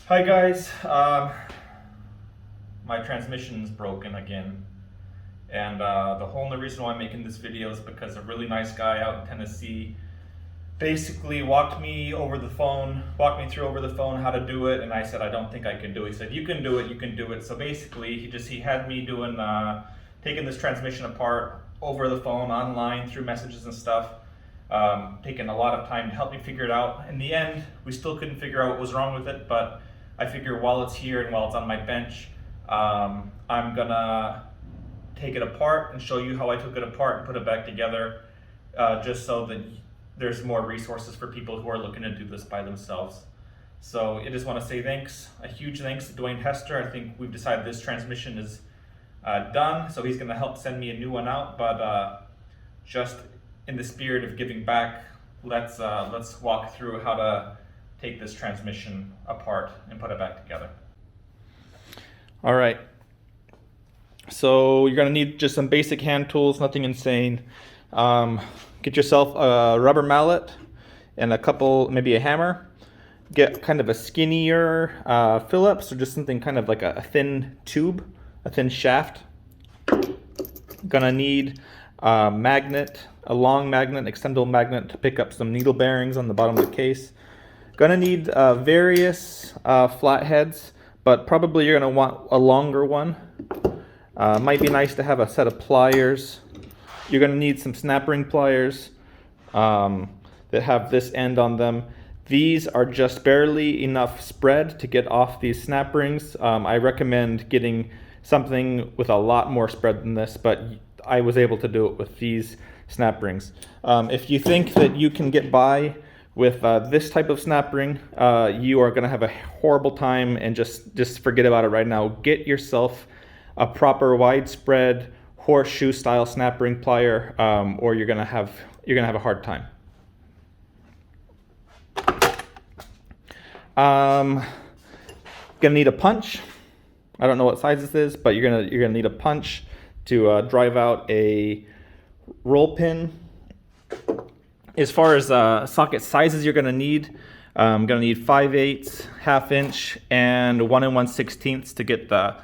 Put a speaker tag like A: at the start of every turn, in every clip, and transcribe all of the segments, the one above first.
A: Hi guys, my transmission's broken again, and the whole only reason why I'm making this video is because a really nice guy out in Tennessee basically walked me through over the phone how to do it, and I said I don't think I can do it. He said you can do it, you can do it. So basically he had me doing taking this transmission apart over the phone, online, through messages and stuff. Taking a lot of time to help me figure it out. In the end, we still couldn't figure out what was wrong with it, but I figure while it's here and while it's on my bench, I'm gonna take it apart and show you how I took it apart and put it back together, just so that there's more resources for people who are looking to do this by themselves. So I just want to say thanks, a huge thanks to Duane Hester. I think we've decided this transmission is done, so he's gonna help send me a new one out, but just in the spirit of giving back, let's walk through how to take this transmission apart and put it back together. All right. So you're gonna need just some basic hand tools, nothing insane. Get yourself a rubber mallet and maybe a hammer. Get kind of a skinnier Phillips, or just something kind of like a thin tube, a thin shaft. Gonna need a magnet, a long magnet, extendable magnet to pick up some needle bearings on the bottom of the case. Gonna need various flatheads, but probably you're gonna want a longer one. Might be nice to have a set of pliers. You're gonna need some snap ring pliers that have this end on them. These are just barely enough spread to get off these snap rings. I recommend getting something with a lot more spread than this, but I was able to do it with these snap rings. If you think that you can get by with this type of snap ring, you are gonna have a horrible time, and just forget about it right now. Get yourself a proper widespread horseshoe style snap ring plier, or you're gonna have a hard time. Gonna need a punch. I don't know what size this is, but you're gonna need a punch to drive out a roll pin. As far as socket sizes you're gonna need, I'm gonna need 5/8, 1/2 inch, and 1 1/16 to get the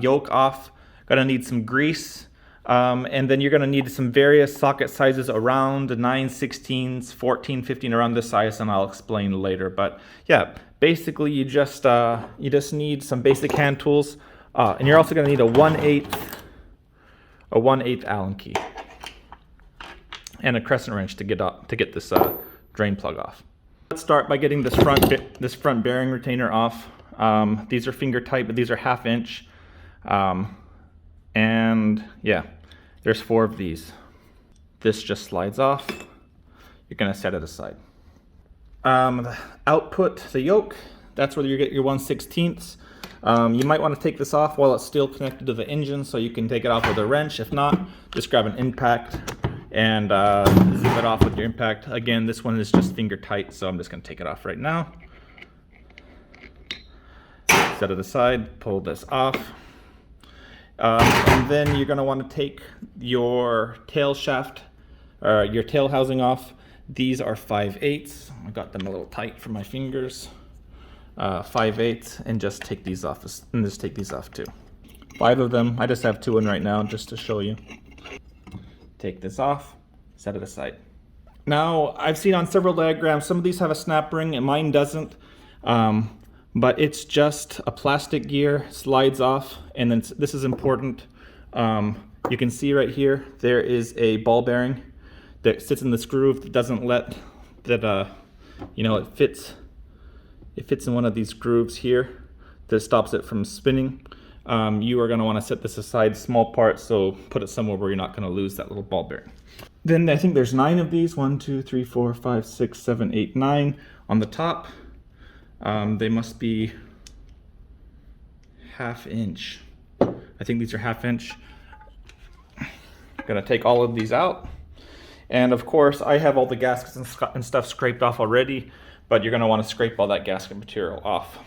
A: yoke off. Gonna need some grease, and then you're gonna need some various socket sizes around 9/16, 14, 15, around this size, and I'll explain later. But yeah, basically you just need some basic hand tools, and you're also gonna need a 1/8 Allen key and a crescent wrench to get this drain plug off. Let's start by getting this front bearing retainer off. These are finger tight, but these are 1/2 inch. And yeah, there's 4 of these. This just slides off. You're gonna set it aside. The output, the yoke, that's where you get your 1/16. You might want to take this off while it's still connected to the engine, so you can take it off with a wrench. If not, just grab an impact and zip it off with your impact. Again, this one is just finger tight, so I'm just gonna take it off right now. Set it aside, pull this off. And then you're gonna want to take your tail shaft, or your tail housing off. These are 5/8. I got them a little tight for my fingers. 5/8, and just take these off, and just take these off too. 5 of them. I just have 2 in right now just to show you. Take this off, set it aside. Now, I've seen on several diagrams, some of these have a snap ring and mine doesn't, but it's just a plastic gear, slides off, and then this is important. You can see right here, there is a ball bearing that sits in this groove that doesn't let, it fits in one of these grooves here that stops it from spinning. You are going to want to set this aside, small part, so put it somewhere where you're not going to lose that little ball bearing. Then I think there's 9 of these, 1, 2, 3, 4, 5, 6, 7, 8, 9 on the top. They must be 1/2 inch. I think these are 1/2 inch. I'm gonna take all of these out. And of course, I have all the gaskets and stuff scraped off already, but you're gonna wanna scrape all that gasket material off.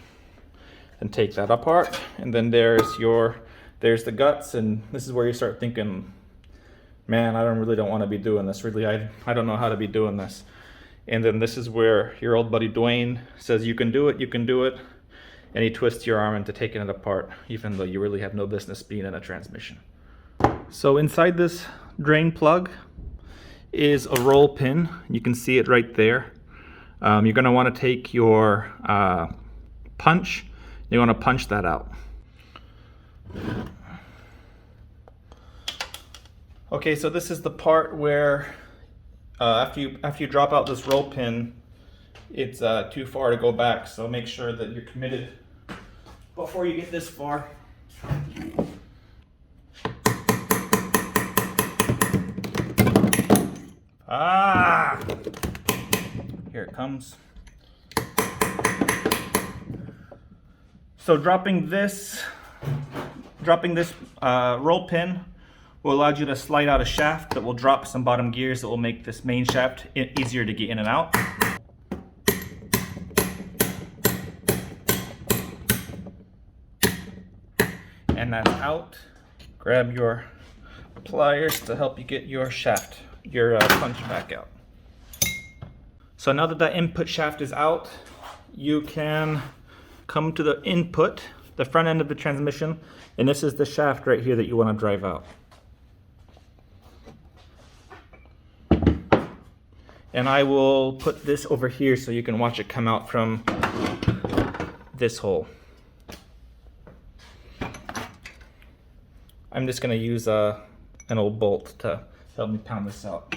A: And take that apart. And then there's the guts, and this is where you start thinking, man, I really don't wanna be doing this. Really, I don't know how to be doing this. And then this is where your old buddy Duane says, you can do it, you can do it. and you twist your arm into taking it apart, even though you really have no business being in a transmission. So inside this drain plug is a roll pin. You can see it right there. You're going to want to take your punch. You want to punch that out. Okay, so this is the part where after you drop out this roll pin, it's too far to go back. So make sure that you're committed before you get this far. Ah! Here it comes. So dropping this roll pin will allow you to slide out a shaft that will drop some bottom gears that will make this main shaft easier to get in and out. And that's out. Grab your pliers to help you get your shaft, your punch back out. So now that that input shaft is out, you can come to the input, the front end of the transmission, and this is the shaft right here that you want to drive out. And I will put this over here so you can watch it come out from this hole. I'm just going to use an old bolt to help me pound this out.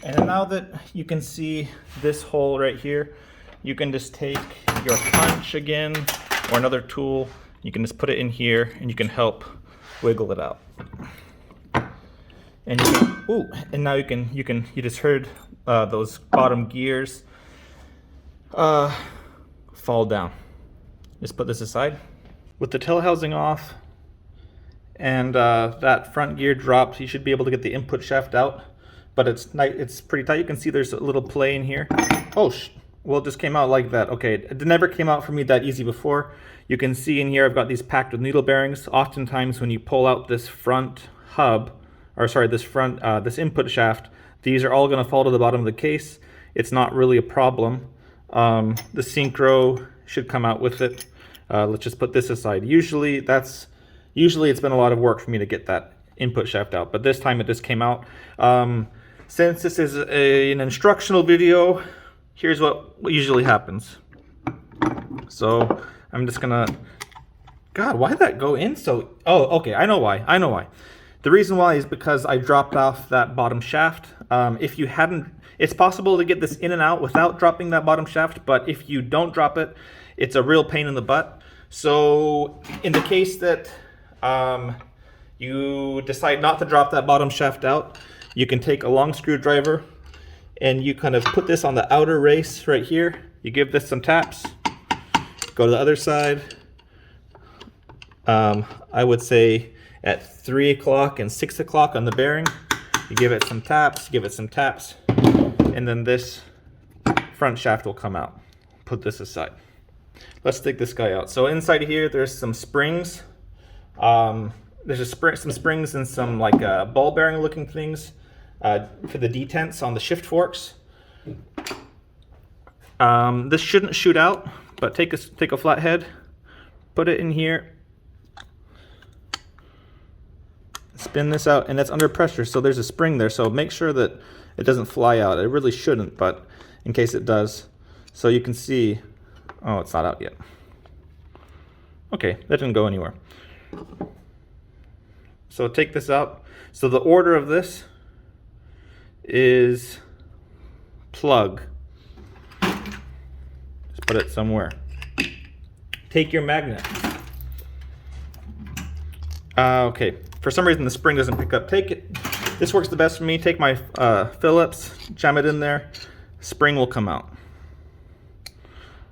A: And now that you can see this hole right here, you can just take your punch again or another tool. You can just put it in here and you can help wiggle it out. And you can, ooh, and now you just heard those bottom gears fall down. Just put this aside. With the tail housing off and that front gear dropped, you should be able to get the input shaft out. But it's pretty tight. You can see there's a little play in here. Oh, well, it just came out like that. Okay, it never came out for me that easy before. You can see in here I've got these packed with needle bearings. Oftentimes when you pull out this front hub, or sorry, this input shaft, these are all going to fall to the bottom of the case. It's not really a problem. The synchro should come out with it. Let's just put this aside. Usually it's been a lot of work for me to get that input shaft out, but this time it just came out. Since this is an instructional video, here's what usually happens. So I'm just gonna, God, why did that go in so, oh, okay, I know why. The reason why is because I dropped off that bottom shaft. If you hadn't, it's possible to get this in and out without dropping that bottom shaft, but if you don't drop it, it's a real pain in the butt. So in the case that you decide not to drop that bottom shaft out, you can take a long screwdriver and you kind of put this on the outer race right here. You give this some taps, go to the other side. I would say at 3 o'clock and 6 o'clock on the bearing, you give it some taps, and then this front shaft will come out. Put this aside. Let's take this guy out. So inside here, there's some springs. There's some springs and some like ball bearing looking things for the detents on the shift forks. This shouldn't shoot out, but take a flathead, put it in here, spin this out, and it's under pressure, so there's a spring there, so make sure that it doesn't fly out. It really shouldn't, but in case it does. So you can see, oh, it's not out yet. Okay, that didn't go anywhere. So take this out. So the order of this is plug. Just put it somewhere. Take your magnet. Okay, for some reason the spring doesn't pick up. Take it. This works the best for me. Take my Phillips, jam it in there. Spring will come out.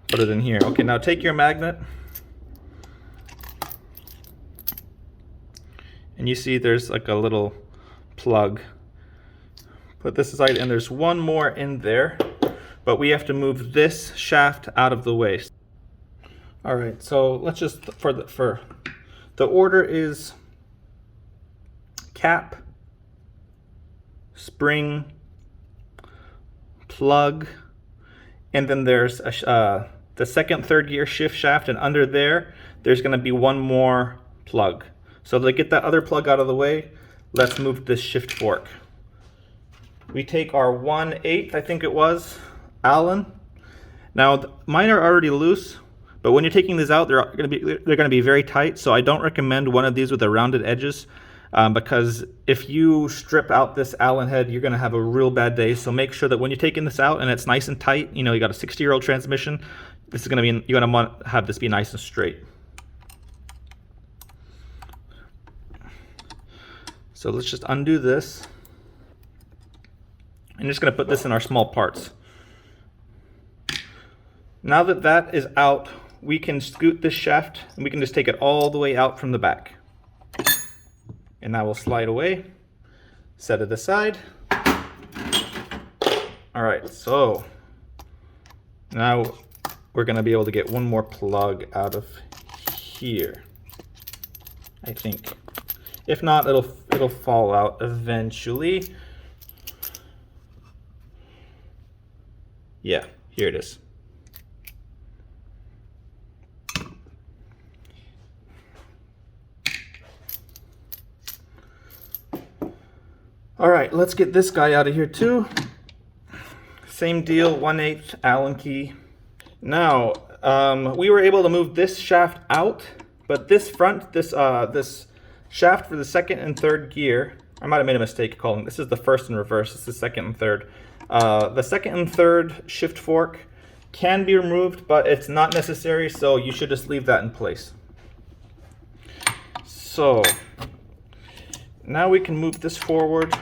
A: Put it in here. Okay, now take your magnet. And you see there's like a little plug. Put this aside, and there's one more in there, but we have to move this shaft out of the way. All right, so let's just, for the order is cap, spring, plug, and then there's the second, third gear shift shaft, and under there's gonna be one more plug. So to get that other plug out of the way, let's move this shift fork. We take our 1/8, I think it was, Allen. Now mine are already loose, but when you're taking these out, they're gonna be very tight. So I don't recommend one of these with the rounded edges, because if you strip out this Allen head, you're gonna have a real bad day. So make sure that when you're taking this out and it's nice and tight, you know, you got a 60-year-old transmission, this is gonna be, you're gonna want to have this be nice and straight. So let's just undo this. I'm just gonna put this in our small parts. Now that that is out, we can scoot this shaft and we can just take it all the way out from the back. And that will slide away, set it aside. All right, so now we're gonna be able to get one more plug out of here, I think. If not, it'll fall out eventually. Yeah, here it is. All right, let's get this guy out of here too. Same deal, 1/8 Allen key. Now, we were able to move this shaft out, but this shaft for the second and third gear, I might have made a mistake calling this is the first and reverse, it's the second and third. The second and third shift fork can be removed, but it's not necessary, so you should just leave that in place. So now we can move this forward.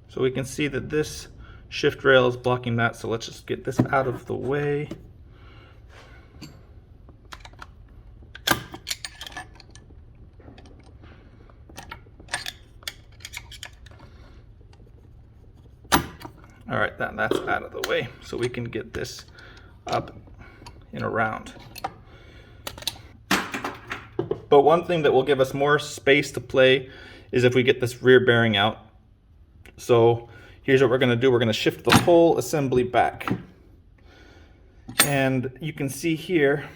A: So we can see that this shift rail is blocking that, so let's just get this out of the way. All right, that's out of the way, so we can get this up and around. But one thing that will give us more space to play is if we get this rear bearing out. So here's what we're gonna do. We're gonna shift the whole assembly back. And you can see here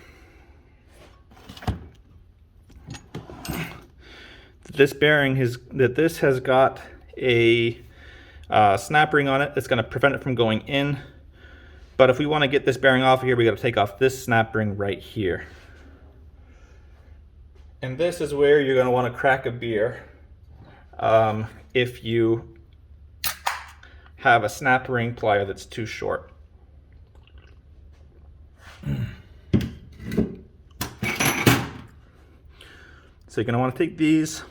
A: that this bearing has got a snap ring on it that's going to prevent it from going in. But if we want to get this bearing off of here, we got to take off this snap ring right here. And this is where you're going to want to crack a beer if you have a snap ring plier that's too short. So you're going to want to take these,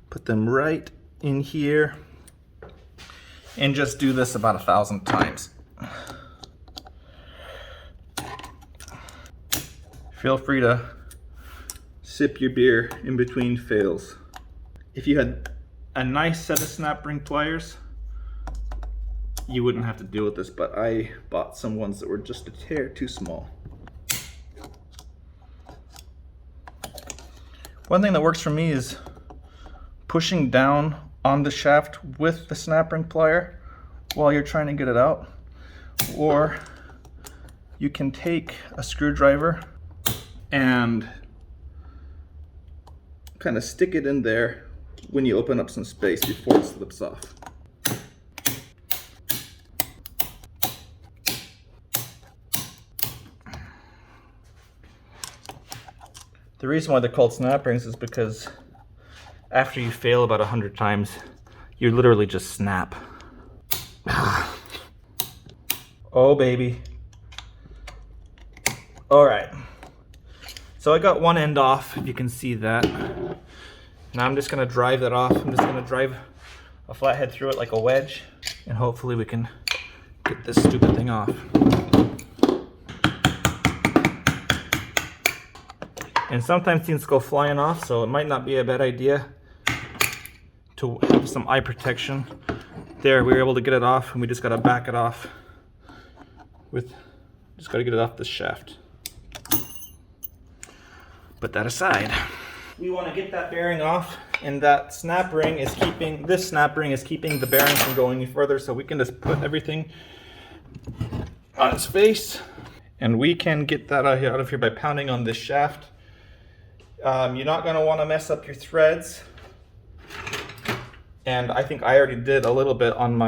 A: put them right in here, and just do this about 1,000 times. Feel free to sip your beer in between fails. If you had a nice set of snap ring pliers, you wouldn't have to deal with this, but I bought some ones that were just a hair too small. One thing that works for me is pushing down on the shaft with the snap ring plier while you're trying to get it out. Or you can take a screwdriver and kind of stick it in there when you open up some space before it slips off. The reason why they're called snap rings is because after you fail about 100 times, you literally just snap. Oh baby. All right. So I got one end off, if you can see that. Now I'm just gonna drive that off. I'm just gonna drive a flathead through it like a wedge, and hopefully we can get this stupid thing off. And sometimes things go flying off, so it might not be a bad idea to have some eye protection. there, we were able to get it off, and we just got to back it off just got to get it off this shaft. Put that aside. We want to get that bearing off, and that snap ring is keeping the bearing from going any further, so we can just put everything on its face, and we can get that out of here by pounding on this shaft. You're not going to want to mess up your threads, and I think I already did a little bit on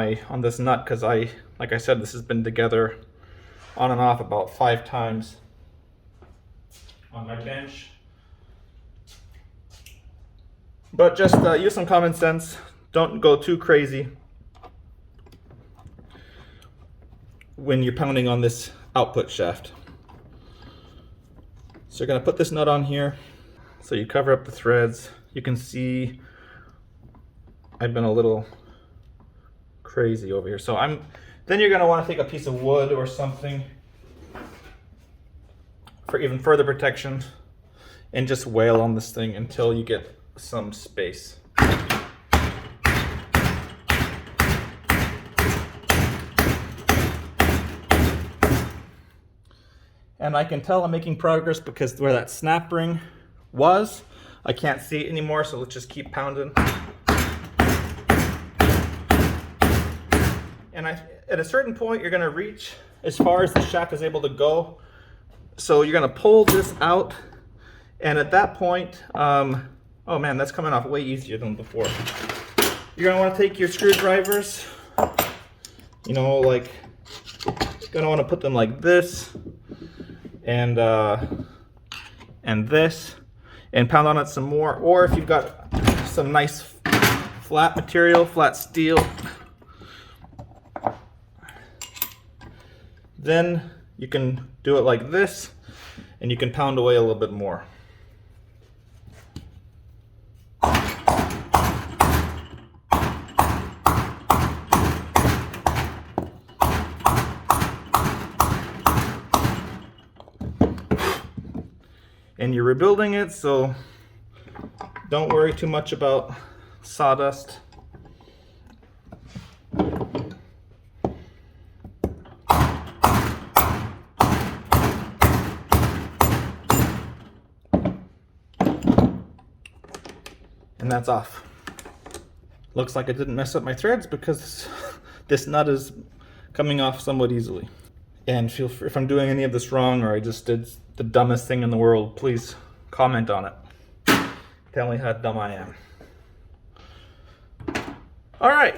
A: this nut, because like I said, this has been together on and off about 5 times on my bench. But just use some common sense. Don't go too crazy when you're pounding on this output shaft. So you're going to put this nut on here. So you cover up the threads. You can see I've been a little crazy over here. So then you're going to want to take a piece of wood or something for even further protection and just wail on this thing until you get some space. And I can tell I'm making progress because where that snap ring was, I can't see it anymore, so let's just keep pounding. And at a certain point, you're going to reach as far as the shaft is able to go. So you're going to pull this out, and at that point, oh man, that's coming off way easier than before. You're gonna want to take your screwdrivers, you know, like, you're gonna want to put them like this, and this, and pound on it some more. Or if you've got some nice flat material, flat steel, then you can do it like this, and you can pound away a little bit more. And you're rebuilding it, so don't worry too much about sawdust. And that's off. Looks like I didn't mess up my threads because this nut is coming off somewhat easily. And feel free, if I'm doing any of this wrong or I just did the dumbest thing in the world, please comment on it. Tell me how dumb I am. All right.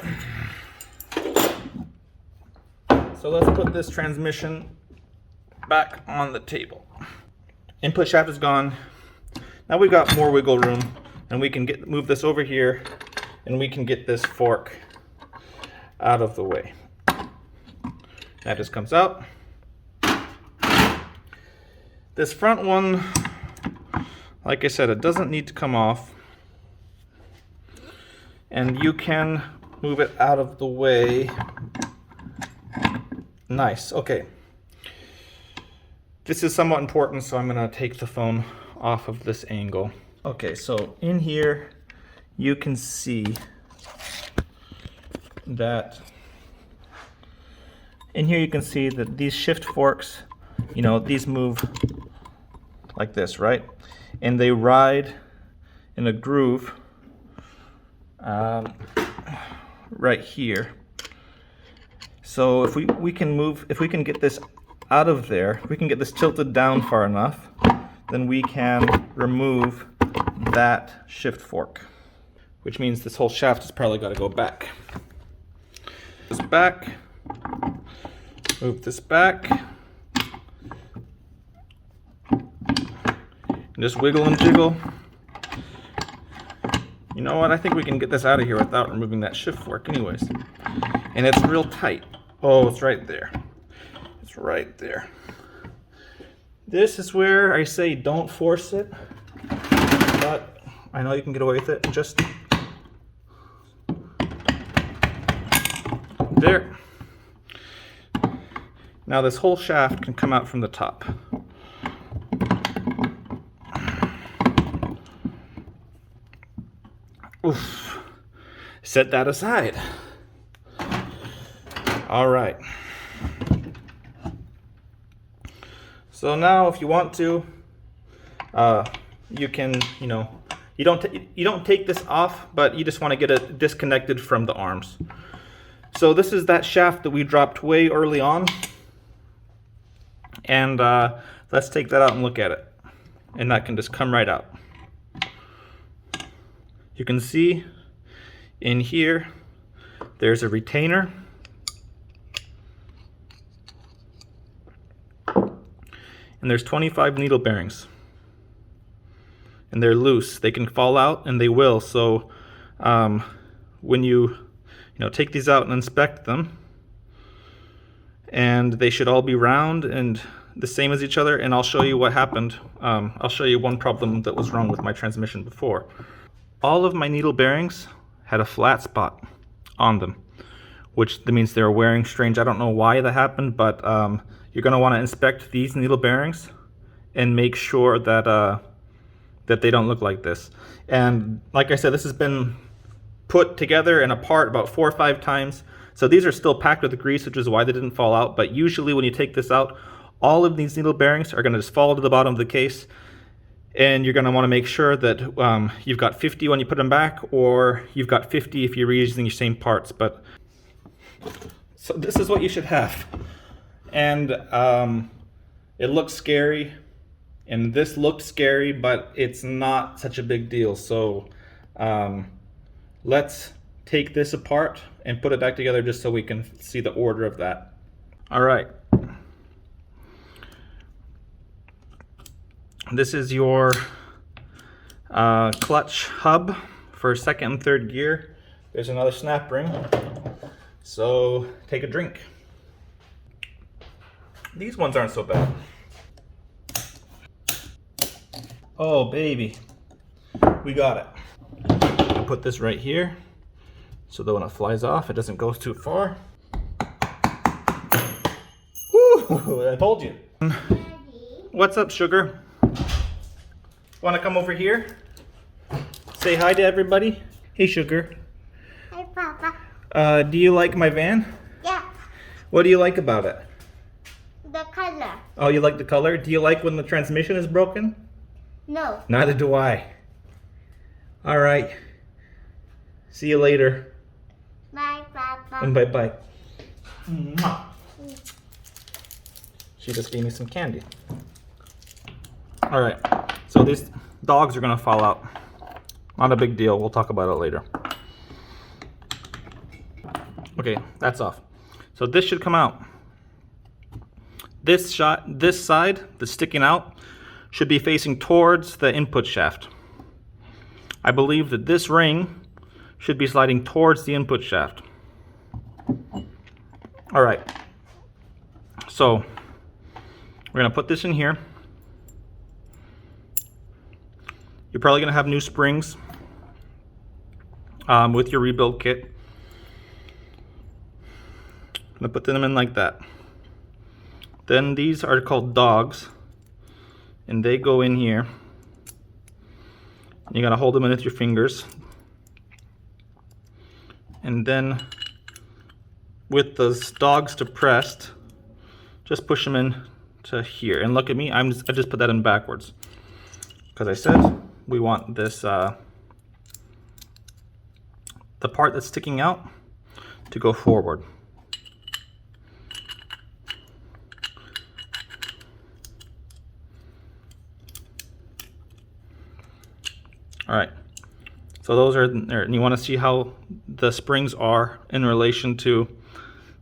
A: So let's put this transmission back on the table. Input shaft is gone. Now we've got more wiggle room, and we can move this over here, and we can get this fork out of the way. That just comes out. This front one, like I said, it doesn't need to come off. And you can move it out of the way. Nice, okay. This is somewhat important, so I'm gonna take the phone off of this angle. Okay, so in here, you can see that, these shift forks, you know, these move like this, right? And they ride in a groove right here. So if we can get this out of there, if we can get this tilted down far enough, then we can remove that shift fork, which means this whole shaft has probably got to go back. This back, move this back, and just wiggle and jiggle. You know what, I think we can get this out of here without removing that shift fork anyways. And it's real tight. Oh, it's right there. It's right there. This is where I say don't force it, but I know you can get away with it. Just there. Now this whole shaft can come out from the top. Oof. Set that aside. All right. So now if you want to, you can, you don't take this off, but you just want to get it disconnected from the arms. So this is that shaft that we dropped way early on. And let's take that out and look at it. And that can just come right out. You can see in here, there's a retainer. And there's 25 needle bearings. And they're loose. They can fall out, and they will. So when you take these out and inspect them, and they should all be round and the same as each other, and I'll show you what happened. I'll show you one problem that was wrong with my transmission before. All of my needle bearings had a flat spot on them, which means they were wearing strange. I don't know why that happened, but you're going to want to inspect these needle bearings and make sure that that they don't look like this. And like I said, this has been put together and apart about 4 or 5 times. So these are still packed with grease, which is why they didn't fall out. But usually when you take this out, all of these needle bearings are going to just fall to the bottom of the case. And you're going to want to make sure that you've got 50 when you put them back, or you've got 50 if you're reusing your same parts. But so this is what you should have. And it looks scary, and this looked scary, but it's not such a big deal. So let's take this apart and put it back together just so we can see the order of that. All right. This is your clutch hub for second and third gear. There's another snap ring. So take a drink. These ones aren't so bad. Oh baby, we got it. I'll put this right here so that when it flies off, it doesn't go too far. Woo, I told you. What's up, sugar? Want to come over here? Say hi to everybody. Hey, sugar.
B: Hi, Papa.
A: Do you like my van?
B: Yeah,
A: What do you like about it?
B: the color.
A: Oh, you like the color? Do you like when the transmission is broken?
B: No.
A: Neither do I. All right. See you later.
B: Bye, Papa.
A: And bye-bye. Mwah. She just gave me some candy. All right. So these dogs are going to fall out. Not a big deal. We'll talk about it later. Okay, that's off. So this should come out. This side that's sticking out should be facing towards the input shaft. I believe that this ring should be sliding towards the input shaft. All right. So we're going to put this in here. You're probably going to have new springs with your rebuild kit. I'm going to put them in like that. Then these are called dogs, and they go in here. You gotta hold them in with your fingers, and then with those dogs depressed, just push them in to here. And look at me, I just put that in backwards because I said we want this the part that's sticking out to go forward. All right, so those are there, and you want to see how the springs are in relation to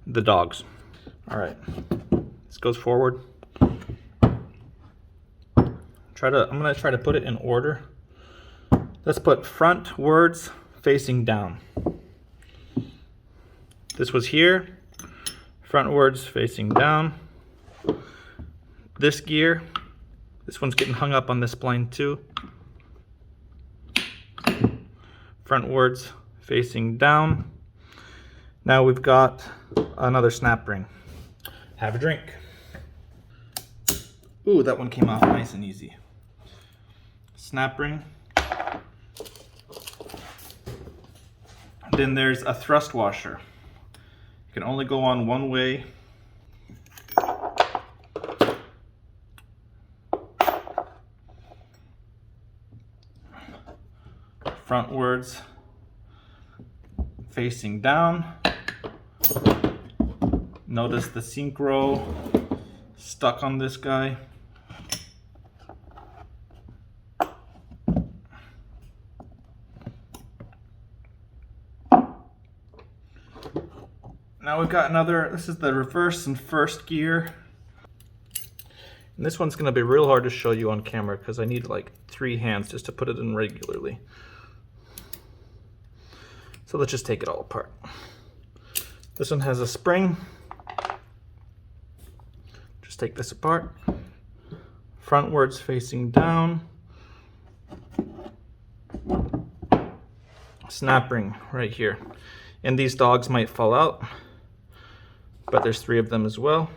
A: the dogs. All right, this goes forward. I'm gonna try to put it in order. Let's put frontwards facing down. This was here, frontwards facing down. This gear, this one's getting hung up on this spline too. Frontwards facing down. Now we've got another snap ring. Have a drink. Ooh, that one came off nice and easy. Snap ring. Then there's a thrust washer. can only go on one way. Frontwards, facing down. Notice the synchro stuck on this guy. Now we've got another, this is the reverse and first gear. And this one's gonna be real hard to show you on camera because I need like 3 hands just to put it in regularly. So let's just take it all apart. This one has a spring. Just take this apart. Frontwards facing down. Snap ring right here. And these dogs might fall out, but there's 3 of them as well.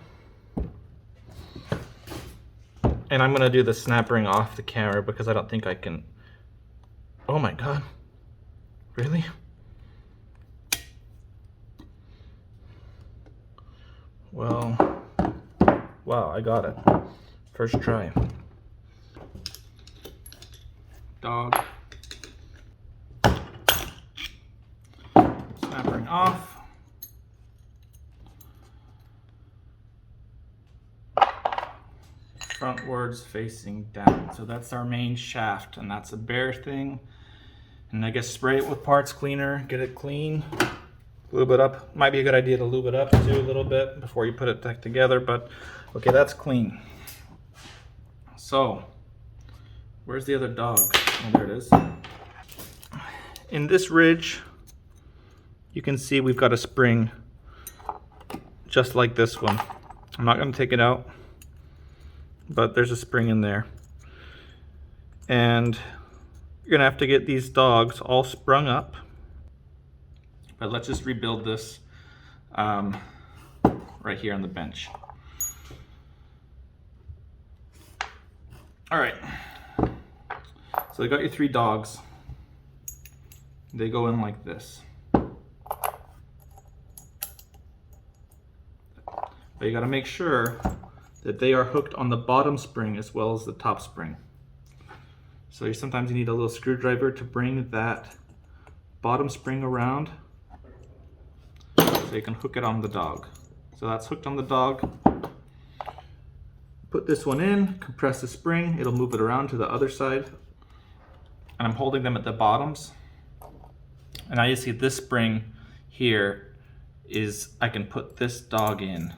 A: And I'm gonna do the snap ring off the camera because I don't think I can. Oh my God, really? Well, wow, I got it. First try. Dog. Snap ring off. Frontwards facing down. So that's our main shaft, and that's a bare thing. And I guess spray it with parts cleaner, get it clean. Lube it up. Might be a good idea to lube it up too a little bit before you put it back together, but okay, that's clean. So, where's the other dog? Oh, there it is. In this ridge, you can see we've got a spring just like this one. I'm not going to take it out, but there's a spring in there. And you're going to have to get these dogs all sprung up. But let's just rebuild this right here on the bench. All right, so you got your 3 dogs. They go in like this. But you gotta make sure that they are hooked on the bottom spring as well as the top spring. So sometimes you need a little screwdriver to bring that bottom spring around so you can hook it on the dog. So that's hooked on the dog. Put this one in, compress the spring, it'll move it around to the other side. And I'm holding them at the bottoms. And now you see this spring here is, I can put this dog in.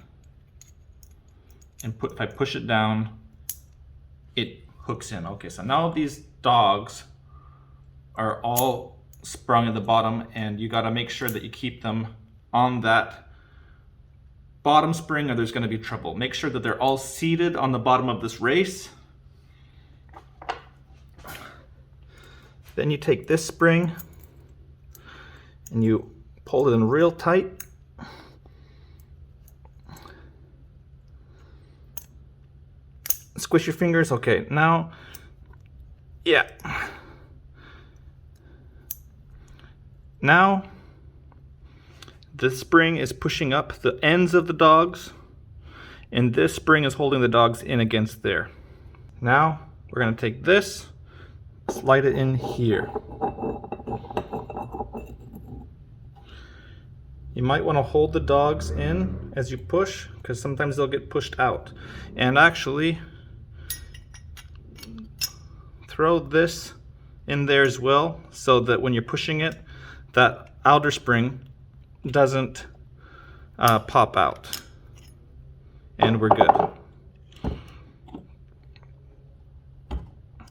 A: And if I push it down, it hooks in. Okay, so now these dogs are all sprung at the bottom, and you gotta make sure that you keep them on that bottom spring or there's gonna be trouble. Make sure that they're all seated on the bottom of this race. Then you take this spring and you pull it in real tight. Squish your fingers. Okay, now, yeah. Now, this spring is pushing up the ends of the dogs, and this spring is holding the dogs in against there. Now, we're gonna take this, slide it in here. You might want to hold the dogs in as you push, because sometimes they'll get pushed out. And actually, throw this in there as well, so that when you're pushing it, that outer spring doesn't pop out. And we're good.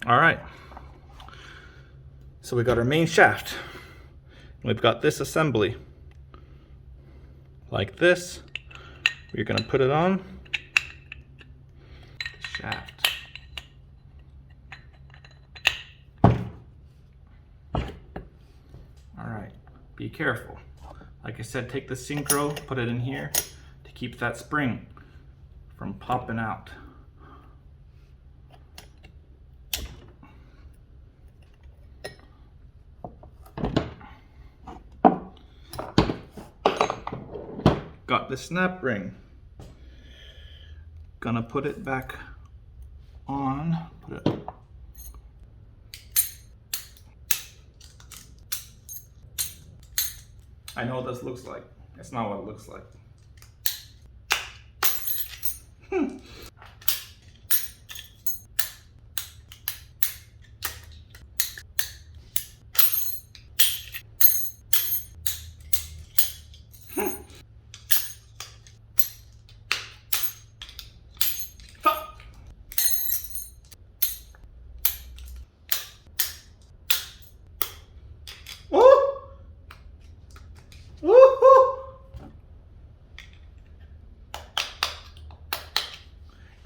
A: All right. So we got our main shaft. We've got this assembly. Like this. You're going to put it on. Shaft. Alright, be careful. Like I said, take the synchro, put it in here to keep that spring from popping out. the snap ring. Gonna put it back on. Put it. I know what this looks like. It's not what it looks like.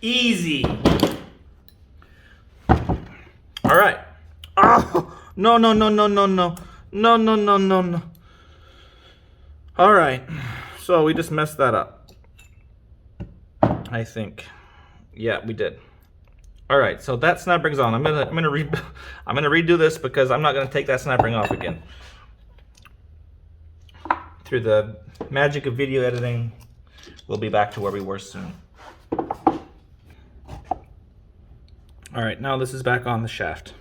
A: Easy. All right. Oh, no, no, no, no, no, no. No, no, no, no, no. All right. So we just messed that up. I think. Yeah, we did. All right. So that snap ring's on. I'm gonna redo this because I'm not gonna take that snap ring off again. Through the magic of video editing, we'll be back to where we were soon. All right, now this is back on the shaft.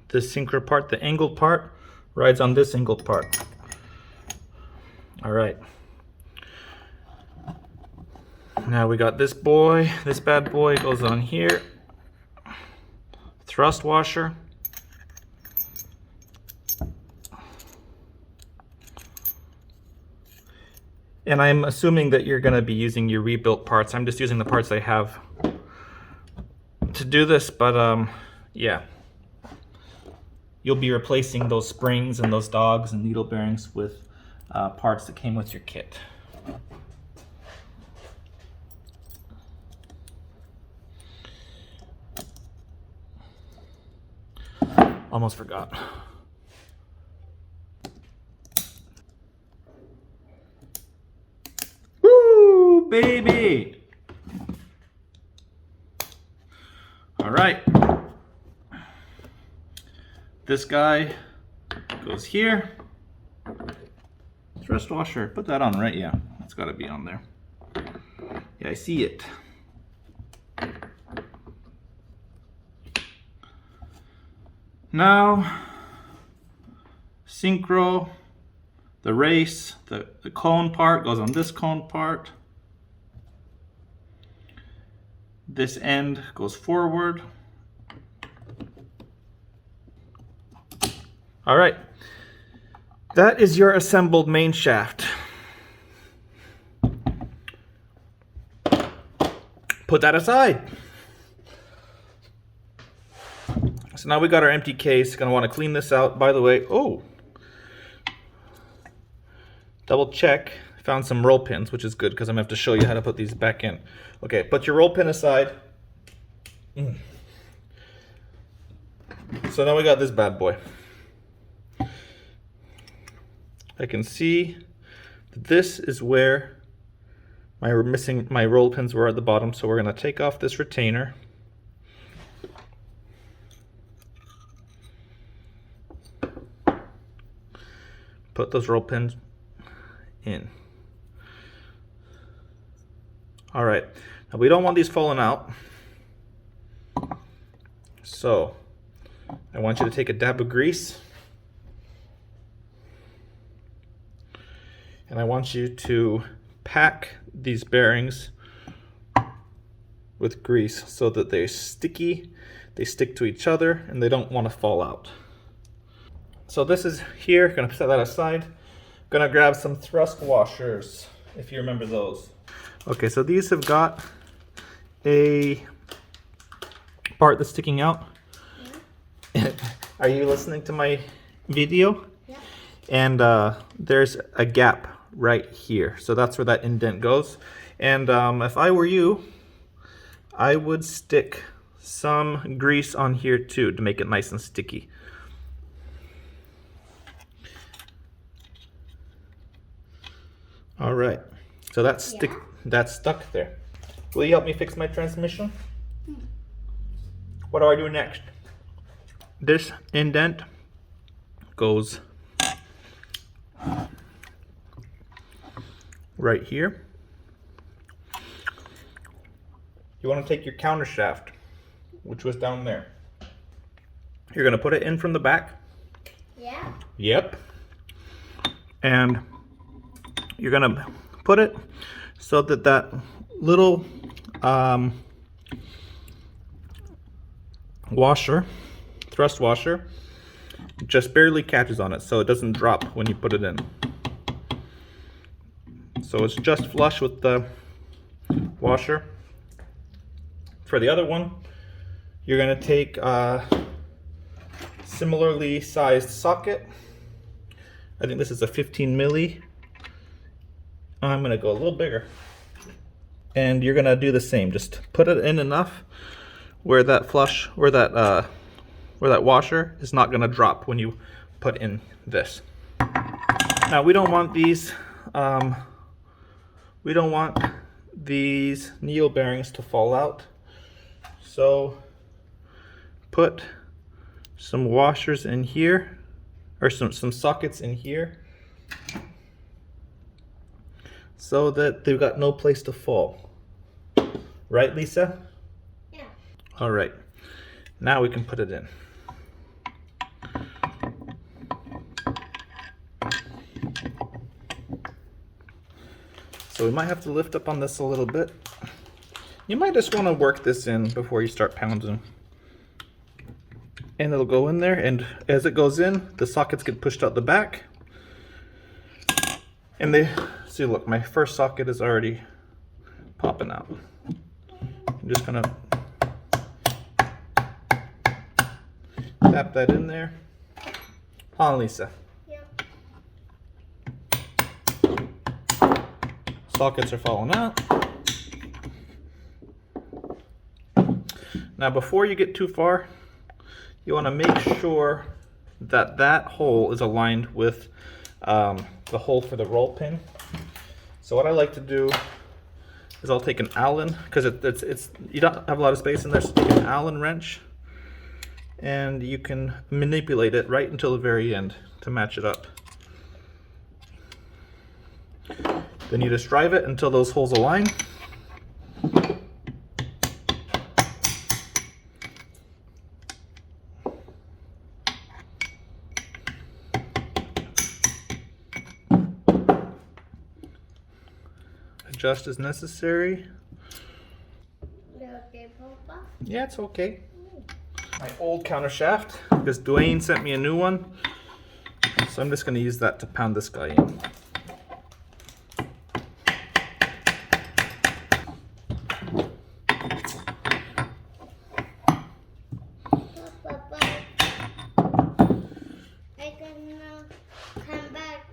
A: This synchro part, the angled part, rides on this angled part. All right. Now we got this boy. This bad boy goes on here. Thrust washer. And I'm assuming that you're gonna be using your rebuilt parts. I'm just using the parts I have to do this, but yeah. You'll be replacing those springs and those dogs and needle bearings with parts that came with your kit. Almost forgot. Woo, baby! All right. This guy goes here. Thrust washer, put that on, right? Yeah, it's gotta be on there. Yeah, I see it. Now, synchro, the race, the cone part goes on this cone part. This end goes forward. All right, that is your assembled main shaft. Put that aside. So now we got our empty case. Gonna want to clean this out. By the way, double check. Found some roll pins, which is good because I'm gonna have to show you how to put these back in. Okay, put your roll pin aside. So now we got this bad boy. I can see that this is where my roll pins were at the bottom. So we're gonna take off this retainer. Put those roll pins in. All right, now we don't want these falling out. So I want you to take a dab of grease. And I want you to pack these bearings with grease so that they're sticky, they stick to each other, and they don't want to fall out. So this is here, gonna set that aside. Gonna grab some thrust washers, if you remember those. Okay, so these have got a part that's sticking out. Are you listening to my video?
B: Yeah.
A: And there's a gap right here. So that's where that indent goes. And if I were you, I would stick some grease on here too to make it nice and sticky. All right, so that's stuck there. Will you help me fix my transmission? What do I do next? This indent goes right here. You want to take your counter shaft, which was down there. You're going to put it in from the back.
B: Yeah.
A: Yep. And you're going to put it so that that little washer, thrust washer, just barely catches on it so it doesn't drop when you put it in. So it's just flush with the washer. For the other one, you're going to take a similarly sized socket. I think this is a 15 milli. I'm going to go a little bigger. And you're going to do the same. Just put it in enough where that flush, where that washer is not going to drop when you put in this. Now we don't want these neo bearings to fall out. So put some washers in here, or some sockets in here, so that they've got no place to fall. Right, Lisa?
B: Yeah.
A: All right. Now we can put it in. So we might have to lift up on this a little bit. You might just want to work this in before you start pounding. And it'll go in there, and as it goes in, the sockets get pushed out the back. And they, see, look, my first socket is already popping out. I'm just gonna tap that in there. Huh, Lisa?
B: Yep.
A: Sockets are falling out. Now before you get too far, you want to make sure that that hole is aligned with the hole for the roll pin. So what I like to do is I'll take an Allen, because it's you don't have a lot of space in there, so take an Allen wrench and you can manipulate it right until the very end to match it up. Then you just drive it until those holes align. Adjust as necessary.
B: Okay, Papa.
A: Yeah, it's okay. My old counter shaft, because Duane sent me a new one. So I'm just going to use that to pound this guy in.
B: Papa, I can come back.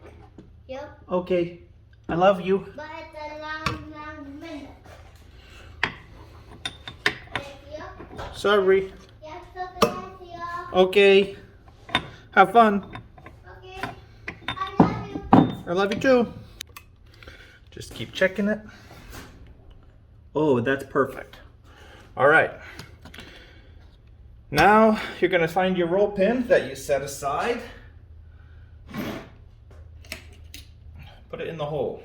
B: Yep.
A: Okay, I love you.
B: But it's a long minute. Yep.
A: Sorry.
B: Yes, so you.
A: Okay. Have fun.
B: Okay. I love you.
A: I love you too. Just keep checking it. Oh, that's perfect. All right. Now you're going to find your roll pin that you set aside. Put it in the hole.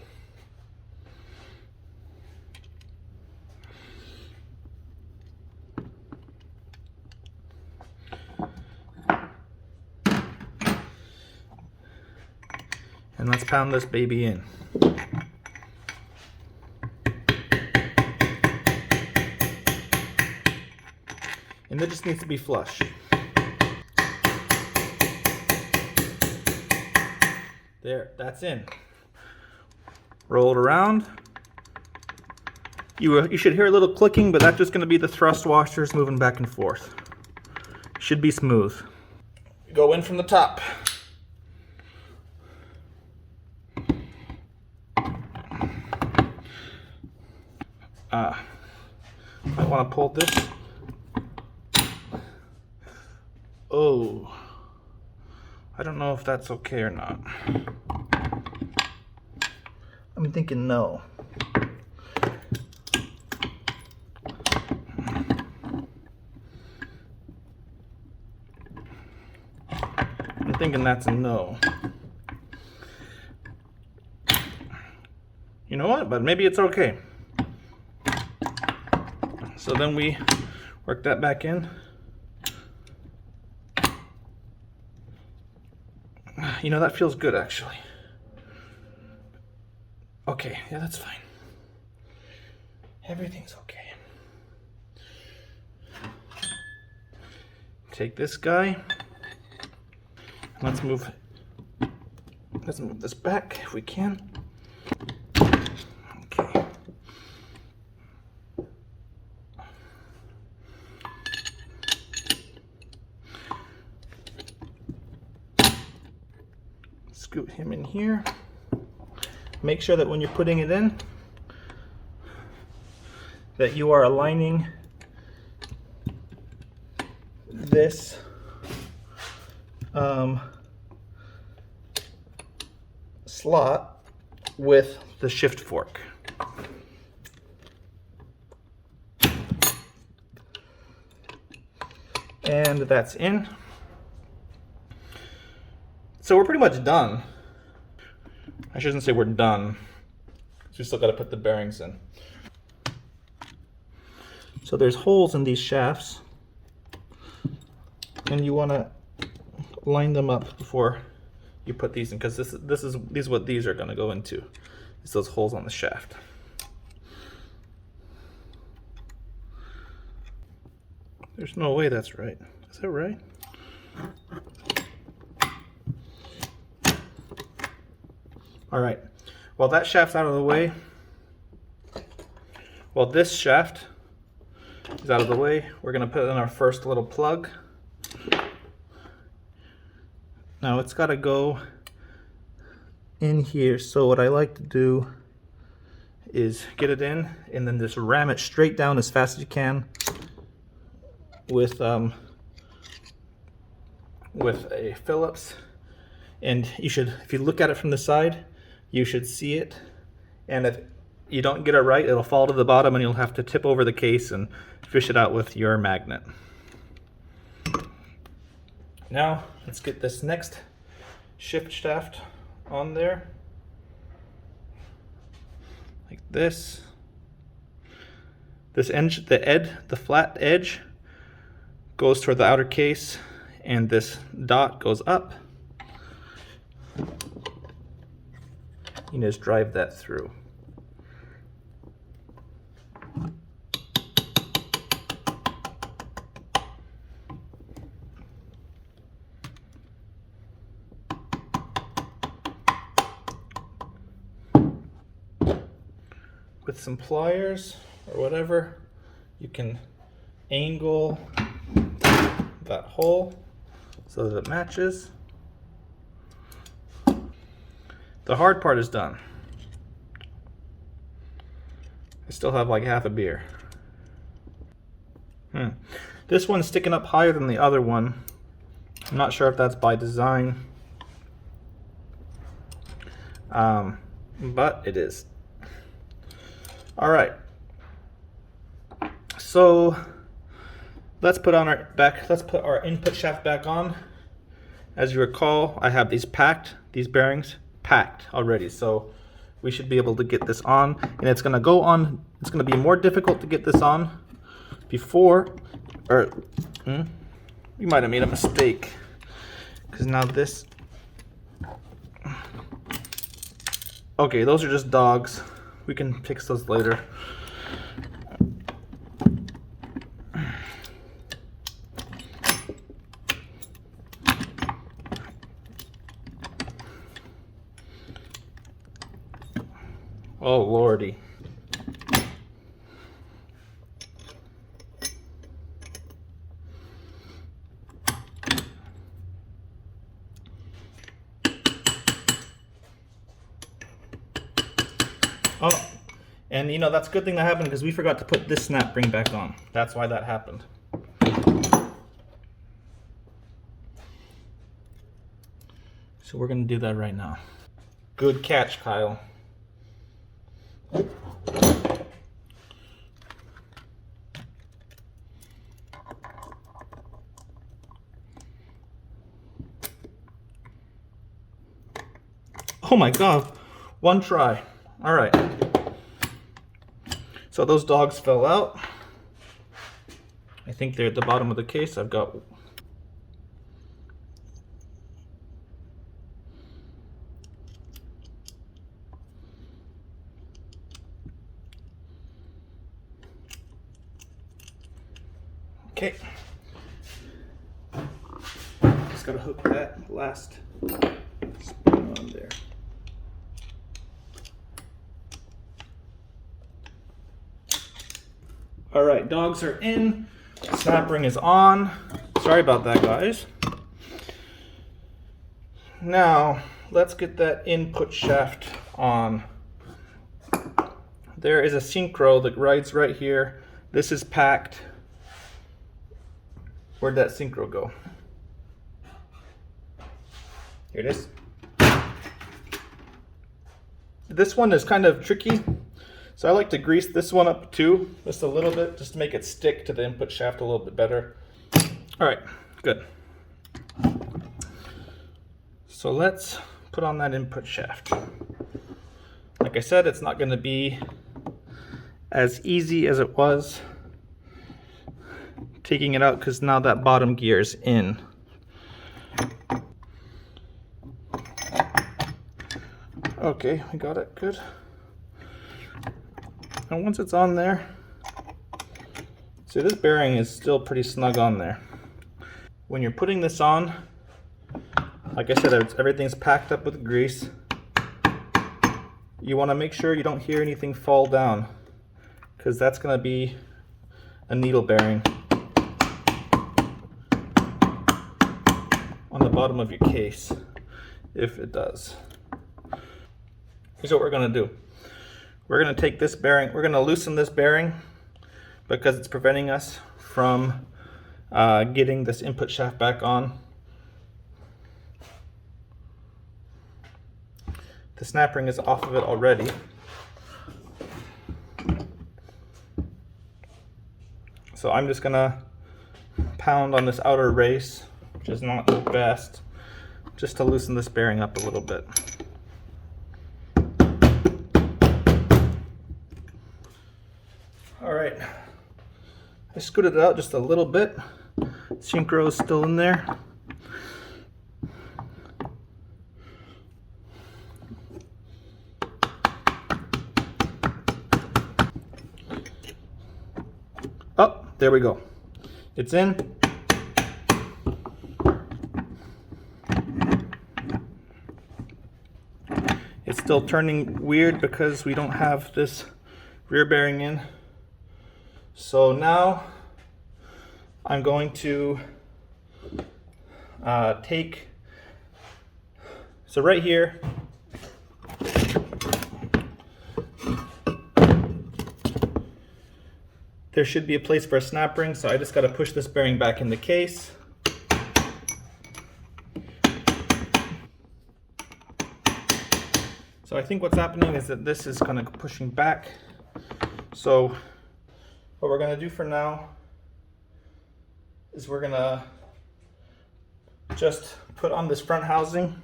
A: And let's pound this baby in. And it just needs to be flush. There, that's in. Roll it around. You should hear a little clicking, but that's just going to be the thrust washers moving back and forth. Should be smooth. Go in from the top. I want to pull this. Oh, I don't know if that's okay or not. I'm thinking no. I'm thinking that's a no. You know what? But maybe it's okay. So then we work that back in. You know, that feels good actually. Okay, yeah, that's fine. Everything's okay. Take this guy. Let's move this back if we can. Okay. Scoot him in here. Make sure that when you're putting it in, that you are aligning this slot with the shift fork. And that's in. So we're pretty much done. I shouldn't say we're done, because we still got to put the bearings in. So there's holes in these shafts, and you want to line them up before you put these in, because this is what these are going to go into. It's those holes on the shaft. There's no way that's right. Is that right? All right. While that shaft's out of the way, while this shaft is out of the way, we're going to put in our first little plug. Now it's got to go in here. So what I like to do is get it in and then just ram it straight down as fast as you can with a Phillips. And you should, if you look at it from the side, you should see it. And if you don't get it right, it'll fall to the bottom and you'll have to tip over the case and fish it out with your magnet. Now let's get this next shift shaft on there, like this. This edge, the flat edge goes toward the outer case, and this dot goes up. You just drive that through. With some pliers or whatever, you can angle that hole so that it matches. The hard part is done. I still have like half a beer. This one's sticking up higher than the other one. I'm not sure if that's by design, but it is. All right, so let's put our input shaft back on. As you recall, I have these bearings packed already, so we should be able to get this on, and it's gonna go on. It's gonna be more difficult to get this on before, or we might have made a mistake, because now this. Okay, those are just dogs. We can fix those later. Oh lordy. Oh, and you know, that's a good thing that happened, because we forgot to put this snap ring back on. That's why that happened. So we're gonna do that right now. Good catch, Kyle. Oh my God, one try. All right. So those dogs fell out. I think they're at the bottom of the case. I've got okay. Just gotta hook that last spring on there. All right, dogs are in. Snap ring is on. Sorry about that, guys. Now, let's get that input shaft on. There is a synchro that rides right here. This is packed. Where'd that synchro go? Here it is. This one is kind of tricky, so I like to grease this one up too, just a little bit, just to make it stick to the input shaft a little bit better. All right, good. So let's put on that input shaft. Like I said, it's not going to be as easy as it was taking it out, because now that bottom gear is in. Okay, we got it, good. And once it's on there, see, this bearing is still pretty snug on there. When you're putting this on, like I said, everything's packed up with grease. You want to make sure you don't hear anything fall down, because that's going to be a needle bearing on the bottom of your case, if it does. Here's what we're going to do. We're going to take this bearing, we're going to loosen this bearing because it's preventing us from getting this input shaft back on. The snap ring is off of it already. So I'm just going to pound on this outer race, which is not the best, just to loosen this bearing up a little bit. All right, I scooted it out just a little bit. Synchro is still in there. Oh, there we go. It's in. It's still turning weird because we don't have this rear bearing in. So now I'm going to take, so right here, there should be a place for a snap ring, so I just got to push this bearing back in the case. So I think what's happening is that this is kind of pushing back. So what we're going to do for now is we're going to just put on this front housing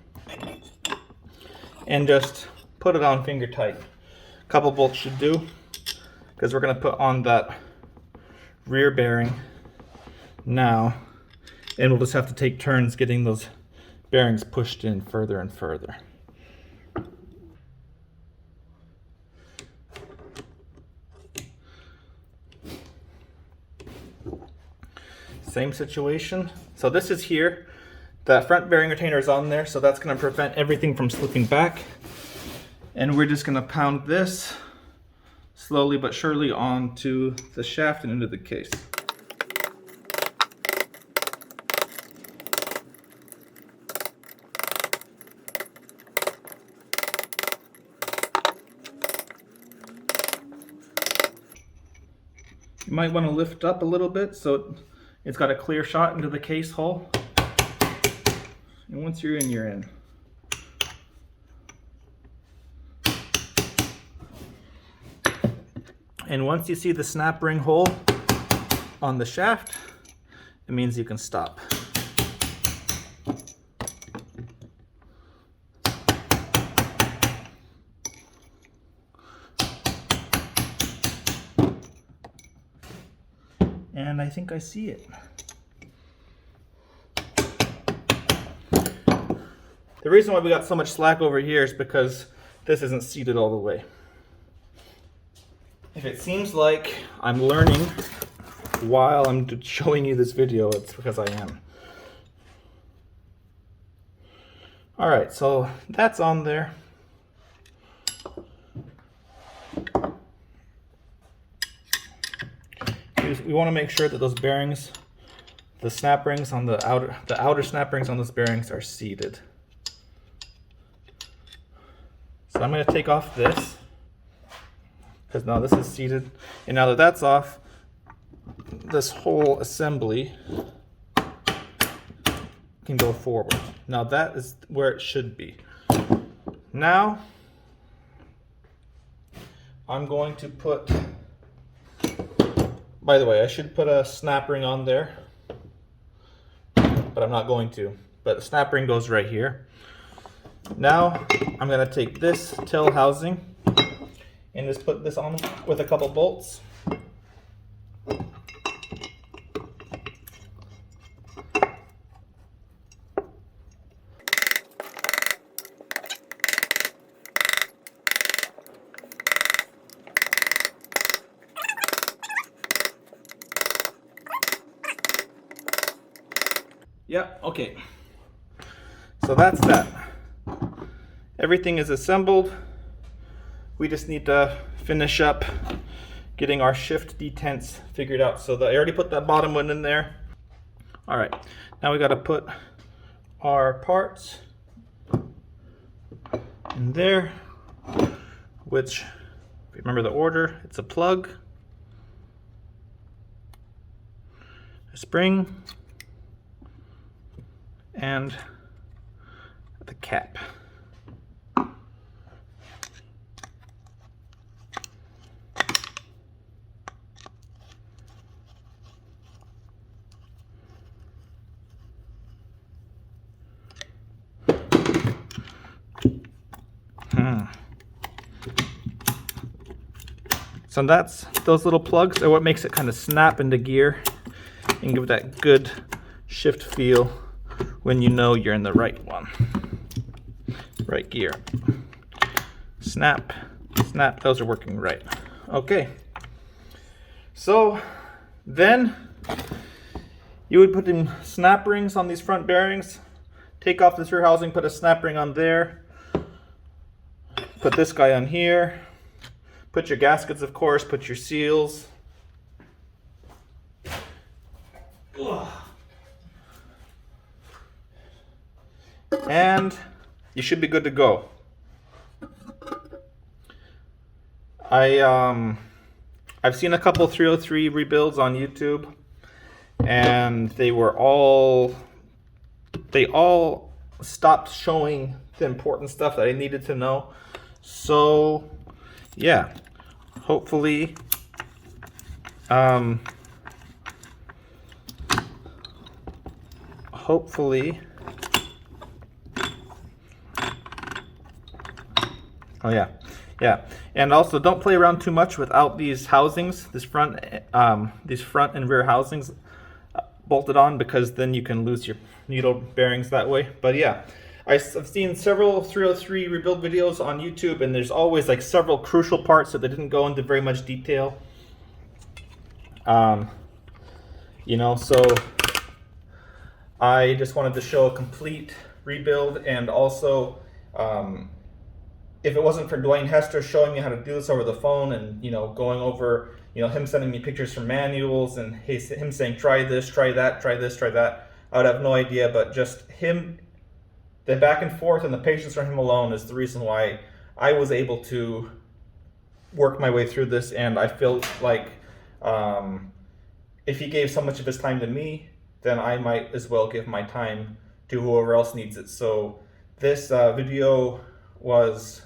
A: and just put it on finger tight. A couple bolts should do, because we're going to put on that rear bearing now, and we'll just have to take turns getting those bearings pushed in further and further. Same situation. So this is here. That front bearing retainer is on there, so that's going to prevent everything from slipping back. And we're just going to pound this slowly but surely onto the shaft and into the case. You might want to lift up a little bit so it's got a clear shot into the case hole. And once you're in, you're in. And once you see the snap ring hole on the shaft, it means you can stop. and I think I see it. The reason why we got so much slack over here is because this isn't seated all the way. If it seems like I'm learning while I'm showing you this video, it's because I am. All right, so that's on there. We want to make sure that those bearings, the snap rings on the outer snap rings on those bearings are seated. So I'm going to take off this, because now this is seated, and now that that's off, this whole assembly can go forward. Now that is where it should be. Now I'm going to put, by the way, I should put a snap ring on there, but I'm not going to. But the snap ring goes right here. Now I'm going to take this tail housing and just put this on with a couple bolts. Yep, okay. So that's that. Everything is assembled. We just need to finish up getting our shift detents figured out. So I already put that bottom one in there. All right, now we got to put our parts in there, which, if you remember the order, it's a plug, a spring, and the cap. So that's, those little plugs are what makes it kind of snap into gear and give that good shift feel when you know you're in the right one, right gear. Snap, snap, those are working right. Okay, so then you would put in snap rings on these front bearings, take off this rear housing, put a snap ring on there, put this guy on here, put your gaskets, of course, put your seals. And you should be good to go. I've seen a couple 303 rebuilds on YouTube, and they all stopped showing the important stuff that I needed to know. So yeah, hopefully oh yeah, and also don't play around too much without these housings, these front and rear housings bolted on, because then you can lose your needle bearings that way. But yeah, I've seen several 303 rebuild videos on YouTube, and there's always like several crucial parts that they didn't go into very much detail. You know, so I just wanted to show a complete rebuild, and also if it wasn't for Duane Hester showing me how to do this over the phone, and going over, him sending me pictures from manuals, and him saying try this, try that, try this, try that, I would have no idea. But just him, the back and forth and the patience from him alone is the reason why I was able to work my way through this. And I feel like if he gave so much of his time to me, then I might as well give my time to whoever else needs it. So this video was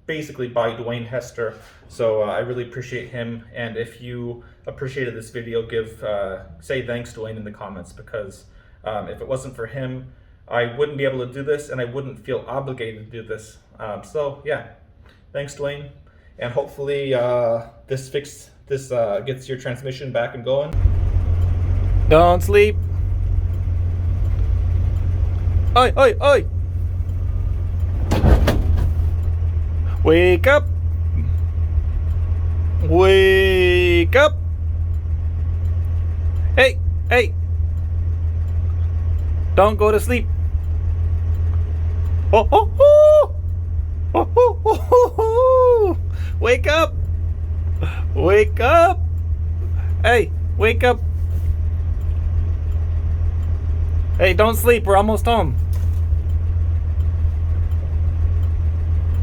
A: basically by Duane Hester, so I really appreciate him. And if you appreciated this video, say thanks, Duane, in the comments, because if it wasn't for him, I wouldn't be able to do this, and I wouldn't feel obligated to do this. So yeah, thanks, Duane, and hopefully this this gets your transmission back and going. Don't sleep. Oi, oi, oi! Wake up! Wake up! Hey, hey! Don't go to sleep. Oh, oh, oh! Oh, oh, oh, oh, oh. Wake up! Wake up! Hey, wake up! Hey, don't sleep. We're almost home.